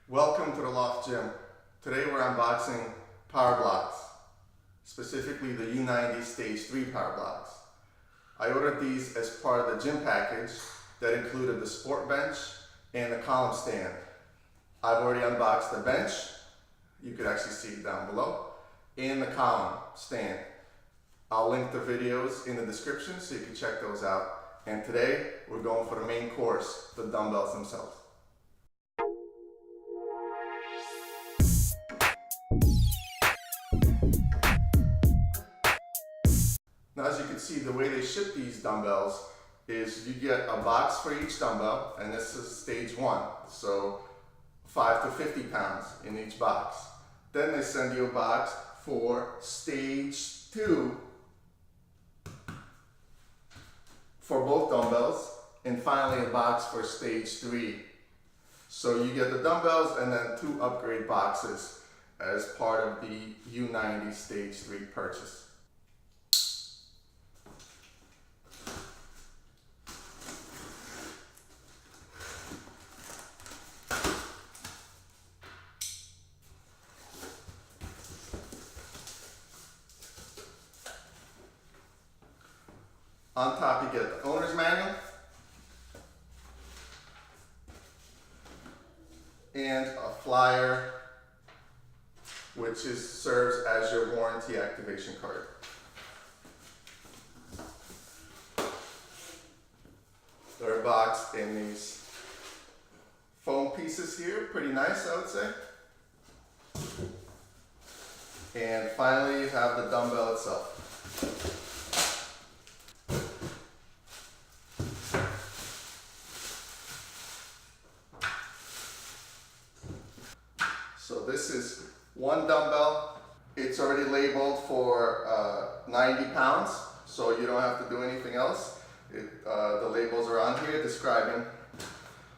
Welcome to the Loft Gym. Today we're unboxing PowerBlocks, specifically the U90 Stage 3 PowerBlocks. I ordered these as part of the gym package that included the sport bench and the column stand. I've already unboxed the bench, you could actually see it down below, and the column stand. I'll link the videos in the description so you can check those out. And today we're going for the main course, the dumbbells themselves. Now, as you can see, the way they ship these dumbbells is you get a box for each dumbbell, and this is stage 1, so 5 to 50 pounds in each box. Then they send you a box for stage 2 for both dumbbells, and finally a box for stage 3. So you get the dumbbells and then 2 upgrade boxes as part of the U90 stage 3 purchase. On top you get the owner's manual and a flyer which serves as your warranty activation card. They're boxed in these foam pieces here, pretty nice I would say. And finally you have the dumbbell itself. So this is one dumbbell. It's already labeled for 90 pounds, so you don't have to do anything else. The labels are on here describing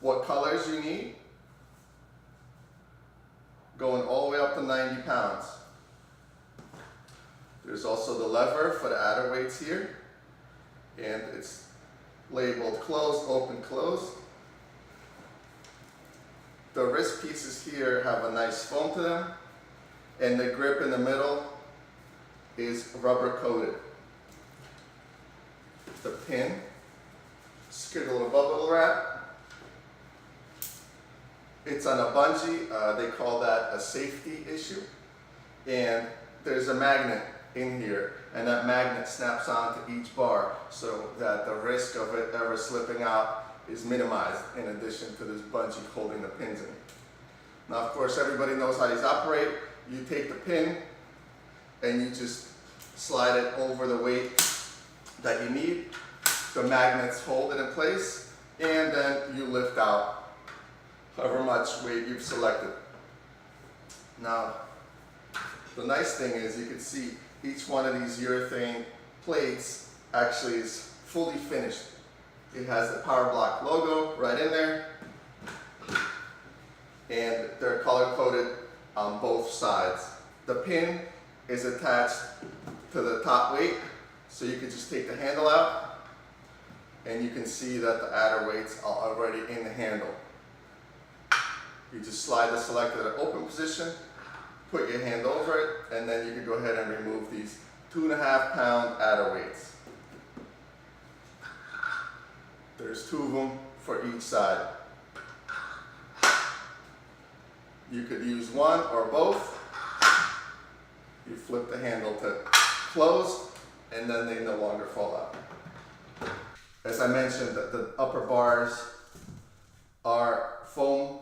what colors you need, going all the way up to 90 pounds. There's also the lever for the adder weights here, and it's labeled closed, open, closed. The wrist pieces here have a nice foam to them, and the grip in the middle is rubber coated. The pin, just get a little bubble wrap. It's on a bungee, they call that a safety issue. And there's a magnet in here, and that magnet snaps onto each bar so that the risk of it ever slipping out is minimized, in addition to this bungee holding the pins in. Now, of course, everybody knows how these operate. You take the pin and you just slide it over the weight that you need. The magnets hold it in place, and then you lift out however much weight you've selected. Now, the nice thing is you can see each one of these urethane plates actually is fully finished. It has the PowerBlock logo right in there, and they're color coded on both sides. The pin is attached to the top weight, so you can just take the handle out, and you can see that the adder weights are already in the handle. You just slide the selector to the open position, put your hand over it, and then you can go ahead and remove these 2.5 pound adder weights. There's 2 of them for each side. You could use one or both. You flip the handle to close, and then they no longer fall out. As I mentioned, the upper bars are foam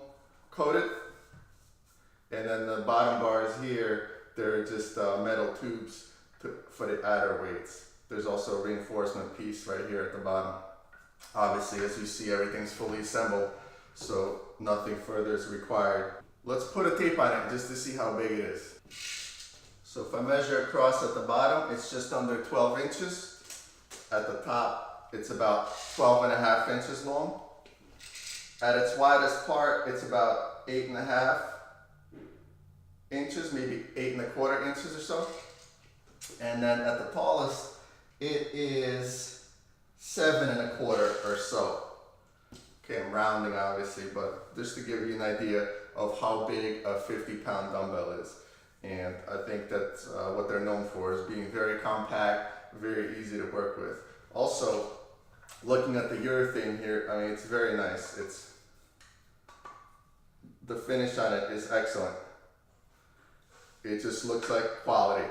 coated, and then the bottom bars here, they're just metal tubes for the adder weights. There's also a reinforcement piece right here at the bottom. Obviously, as you see, everything's fully assembled, so nothing further is required. Let's put a tape on it just to see how big it is. So if I measure across at the bottom, it's just under 12 inches. At the top, it's about 12.5 inches long. At its widest part, it's about 8.5 inches, maybe 8.25 inches or so. And then at the tallest, it is 7.25 or so. Okay, I'm rounding obviously, but just to give you an idea, of how big a 50-pound dumbbell is. And I think that's what they're known for, is being very compact, very easy to work with. Also, looking at the urethane here, I mean, it's very nice. The finish on it is excellent. It just looks like quality.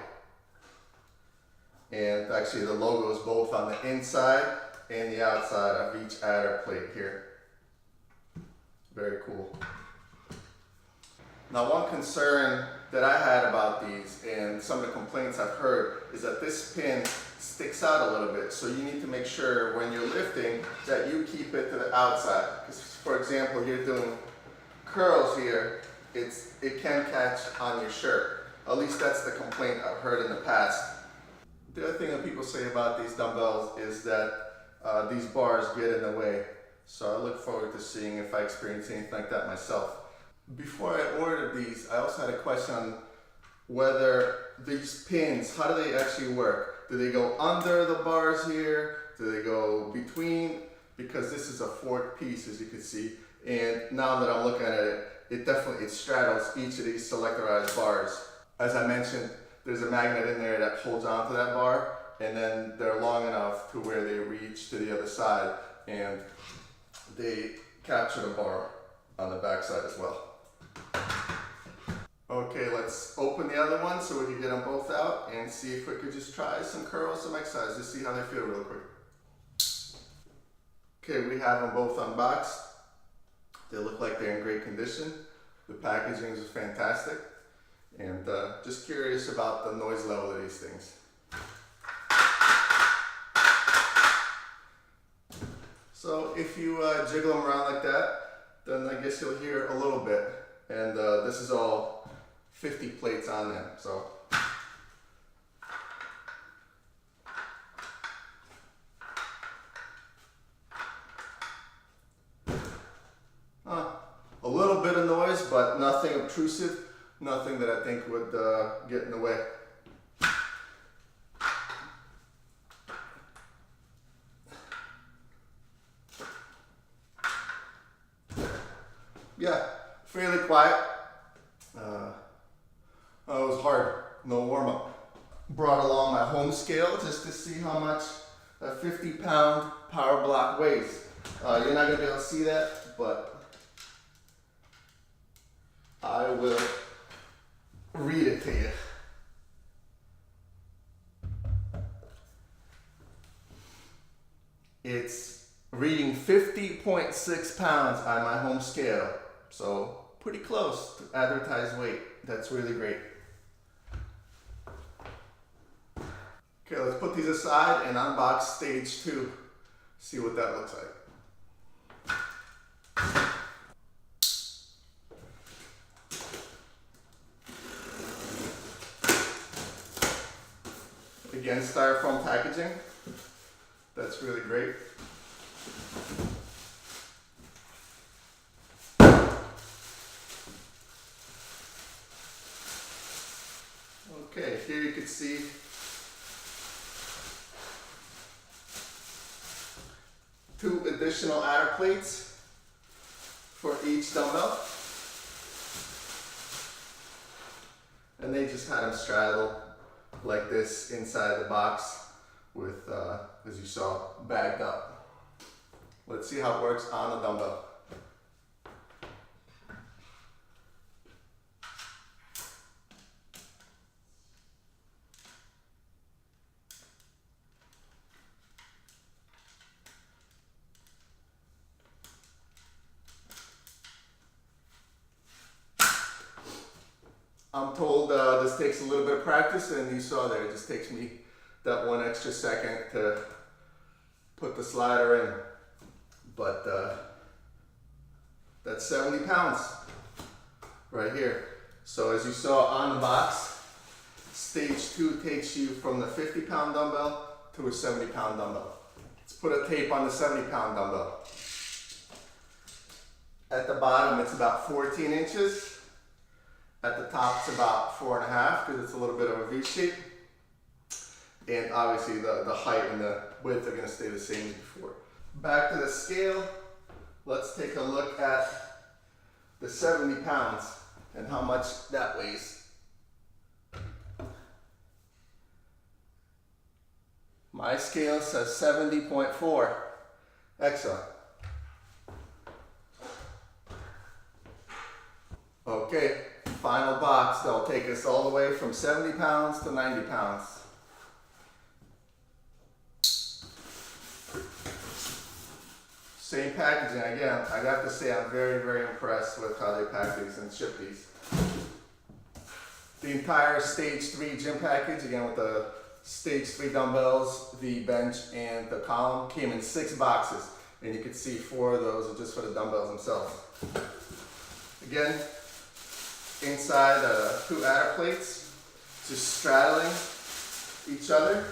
And actually the logo is both on the inside and the outside of each adder plate here. Very cool. Now, one concern that I had about these, and some of the complaints I've heard, is that this pin sticks out a little bit. So you need to make sure when you're lifting that you keep it to the outside. Because, for example, you're doing curls here, it can catch on your shirt. At least that's the complaint I've heard in the past. The other thing that people say about these dumbbells is that these bars get in the way. So I look forward to seeing if I experience anything like that myself. Before I ordered these, I also had a question on whether these pins, how do they actually work? Do they go under the bars here? Do they go between? Because this is a forked piece, as you can see. And now that I'm looking at it, it straddles each of these selectorized bars. As I mentioned, there's a magnet in there that holds onto that bar, and then they're long enough to where they reach to the other side, and they capture the bar on the back side as well. Okay, let's open the other one so we can get them both out and see if we could just try some curls, some exercise, just see how they feel real quick. Okay, we have them both unboxed. They look like they're in great condition. The packaging is fantastic. And just curious about the noise level of these things. So if you jiggle them around like that, then I guess you'll hear a little bit. And this is all 50 plates on them. So a little bit of noise, but nothing obtrusive, nothing that I think would get in the way. Yeah, fairly quiet. It was hard, no warm up. Brought along my home scale just to see how much a 50-pound PowerBlock weighs. You're not gonna be able to see that, but I will read it to you. It's reading 50.6 pounds on my home scale. So pretty close to advertised weight. That's really great. Okay, let's put these aside and unbox stage 2. See what that looks like. Again, styrofoam packaging. That's really great. Okay, here you can see two additional adder plates for each dumbbell. And they just had them straddled like this inside the box with, as you saw, bagged up. Let's see how it works on the dumbbell. I'm told this takes a little bit of practice, and you saw there, it just takes me that one extra second to put the slider in. But that's 70 pounds right here. So as you saw on the box, stage 2 takes you from the 50-pound dumbbell to a 70-pound dumbbell. Let's put a tape on the 70-pound dumbbell. At the bottom, it's about 14 inches. At the top, it's about 4.5 because it's a little bit of a V shape. And obviously the height and the width are going to stay the same as before. Back to the scale. Let's take a look at the 70 pounds and how much that weighs. My scale says 70.4. Excellent. Okay, final box. That'll take us all the way from 70 pounds to 90 pounds. Same packaging. Again, I got to say I'm very, very impressed with how they pack these and ship these. The entire stage 3 gym package, again with the stage 3 dumbbells, the bench, and the column, came in 6 boxes. And you can see 4 of those are just for the dumbbells themselves. Again, inside 2 adder plates, just straddling each other.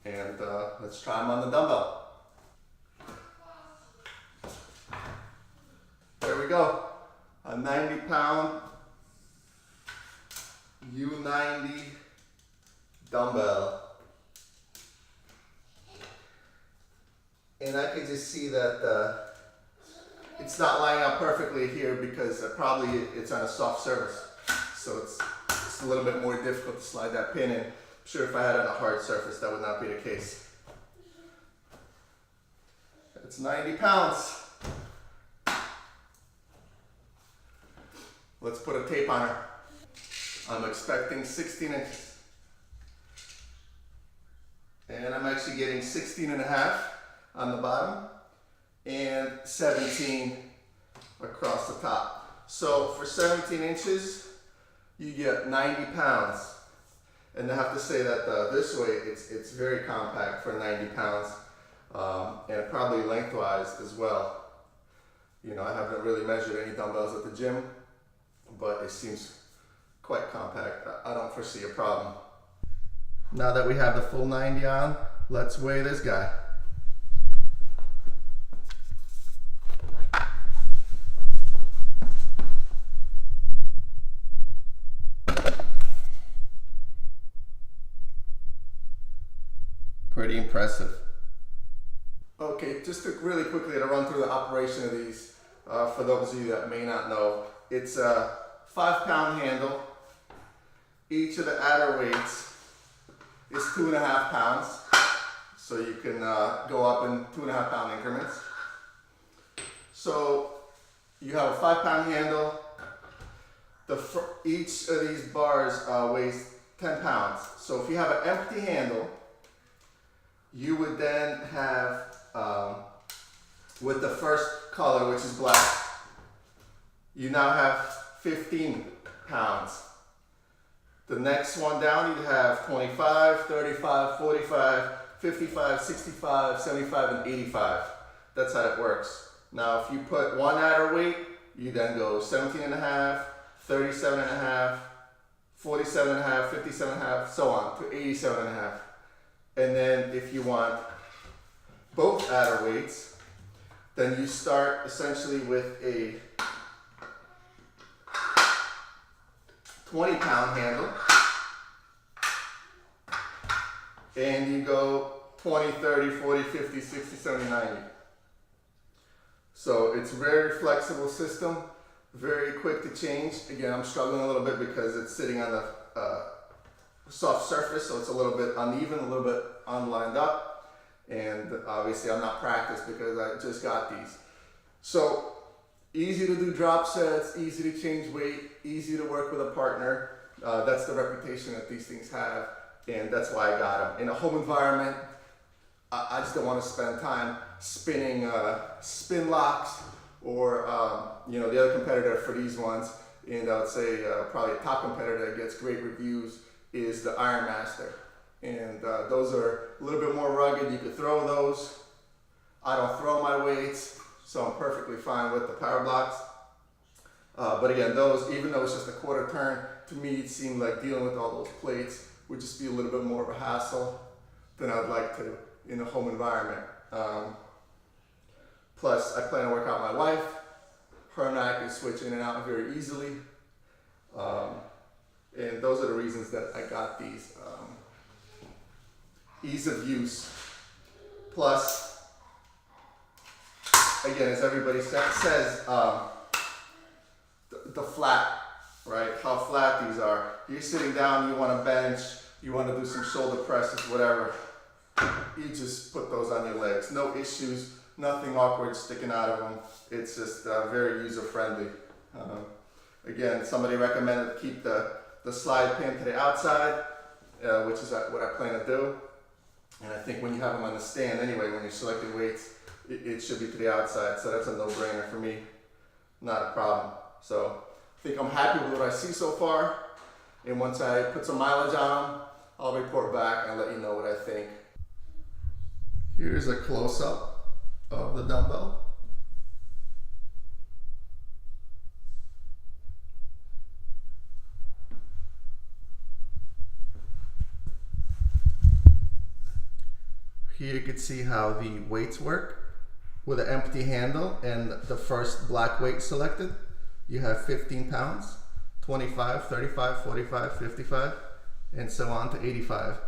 And let's try them on the dumbbell. There we go. A 90-pound U90 dumbbell. And I can just see that it's not lining up perfectly here because probably it's on a soft surface. So it's a little bit more difficult to slide that pin in. I'm sure if I had it on a hard surface, that would not be the case. It's 90 pounds. Let's put a tape on her. I'm expecting 16 inches. And I'm actually getting 16.5 on the bottom and 17 across the top. So for 17 inches, you get 90 pounds. And I have to say that this way, it's very compact for 90 pounds, and probably lengthwise as well. You know, I haven't really measured any dumbbells at the gym, but it seems quite compact. I don't foresee a problem. Now that we have the full 90 on, let's weigh this guy. Pretty impressive. Okay, just to really quickly to run through the operation of these, for those of you that may not know, it's a 5-pound handle. Each of the adder weights is 2.5 pounds, so you can go up in 2.5-pound increments. So you have a 5-pound handle. Each of these bars weighs 10 pounds. So if you have an empty handle, you would then have, with the first color, which is black, you now have 15 pounds. The next one down, you have 25, 35, 45, 55, 65, 75, and 85. That's how it works. Now, if you put one adder weight, you then go 17.5, 37.5, 47.5, 57.5, so on, to 87.5. And then if you want both adder weights, then you start essentially with a 20-pound handle, and you go 20, 30, 40, 50, 60, 70, 90. So it's a very flexible system, very quick to change. Again, I'm struggling a little bit because it's sitting on the soft surface, so it's a little bit uneven, a little bit unlined up, and obviously I'm not practiced because I just got these. So easy to do drop sets, easy to change weight, easy to work with a partner. That's the reputation that these things have, and that's why I got them. In a home environment, I just don't want to spend time spinning spin locks or you know, the other competitor for these ones, and I would say probably a top competitor that gets great reviews is the Iron Master. And those are a little bit more rugged. You could throw those. I don't throw my weights, so I'm perfectly fine with the PowerBlocks. But again, those, even though it's just a quarter turn, to me it seemed like dealing with all those plates would just be a little bit more of a hassle than I'd like to in a home environment. Plus, I plan to work out my wife. Her and I can switch in and out very easily. And those are the reasons that I got these. Ease of use. Plus, again, as everybody says, the flat, right? How flat these are. You're sitting down, you want to bench, you want to do some shoulder presses, whatever. You just put those on your legs. No issues, nothing awkward sticking out of them. It's just very user friendly. Again, somebody recommended keep the slide pin to the outside, which is what I plan to do. And I think when you have them on the stand anyway, when you're selecting weights, it should be to the outside. So that's a no-brainer for me. Not a problem. So I think I'm happy with what I see so far. And once I put some mileage on them, I'll report back and let you know what I think. Here's a close-up of the dumbbell. Here you can see how the weights work. With an empty handle and the first black weight selected, you have 15 pounds, 25, 35, 45, 55, and so on to 85.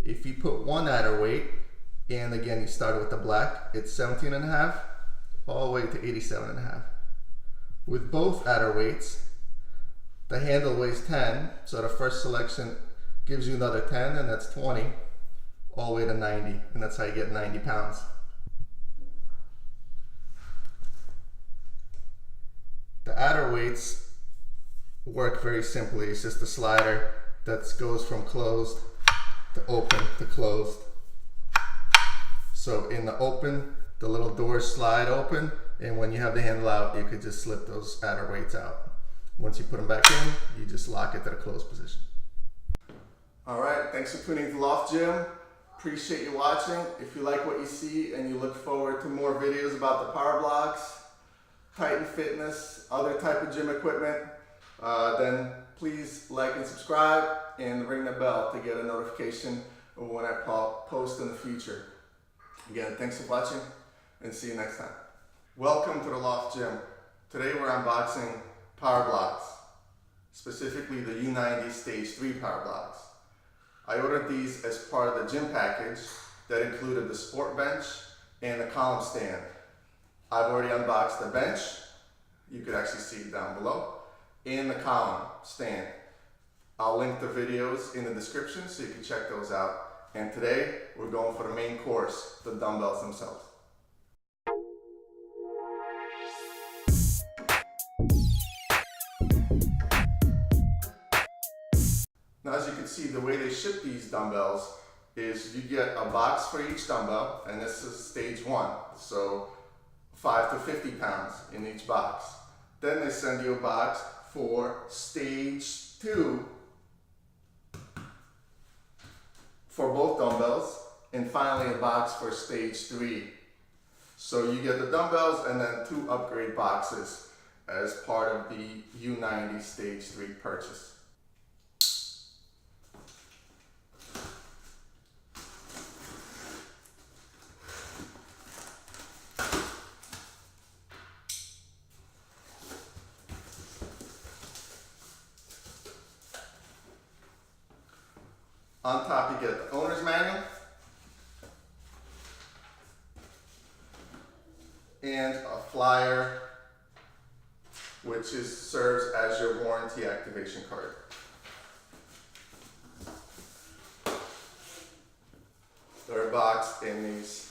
If you put one adder weight, and again you start with the black, it's 17.5, all the way to 87.5. With both adder weights, the handle weighs 10, so the first selection gives you another 10, and that's 20, all the way to 90, and that's how you get 90 pounds. The adder weights work very simply. It's just a slider that goes from closed to open to closed. So in the open, the little doors slide open, and when you have the handle out, you could just slip those adder weights out. Once you put them back in, you just lock it to the closed position. All right, thanks for tuning to Loft Gym. Appreciate you watching. If you like what you see and you look forward to more videos about the PowerBlocks, Titan Fitness, other type of gym equipment, then please like and subscribe and ring the bell to get a notification of when I post in the future. Again, thanks for watching and see you next time. Welcome to the Loft Gym. Today we're unboxing PowerBlocks, specifically the U90 Stage 3 PowerBlocks. I ordered these as part of the gym package that included the sport bench and the column stand. I've already unboxed the bench, you could actually see it down below, and the column stand. I'll link the videos in the description so you can check those out. And today, we're going for the main course, the dumbbells themselves. Now, as you can see, the way they ship these dumbbells is you get a box for each dumbbell, and this is stage 1. So 5 to 50 pounds in each box. Then they send you a box for stage 2 for both dumbbells, and finally a box for stage 3. So you get the dumbbells and then 2 upgrade boxes as part of the U90 stage 3 purchase. On top you get the owner's manual and a flyer which serves as your warranty activation card. They're boxed in these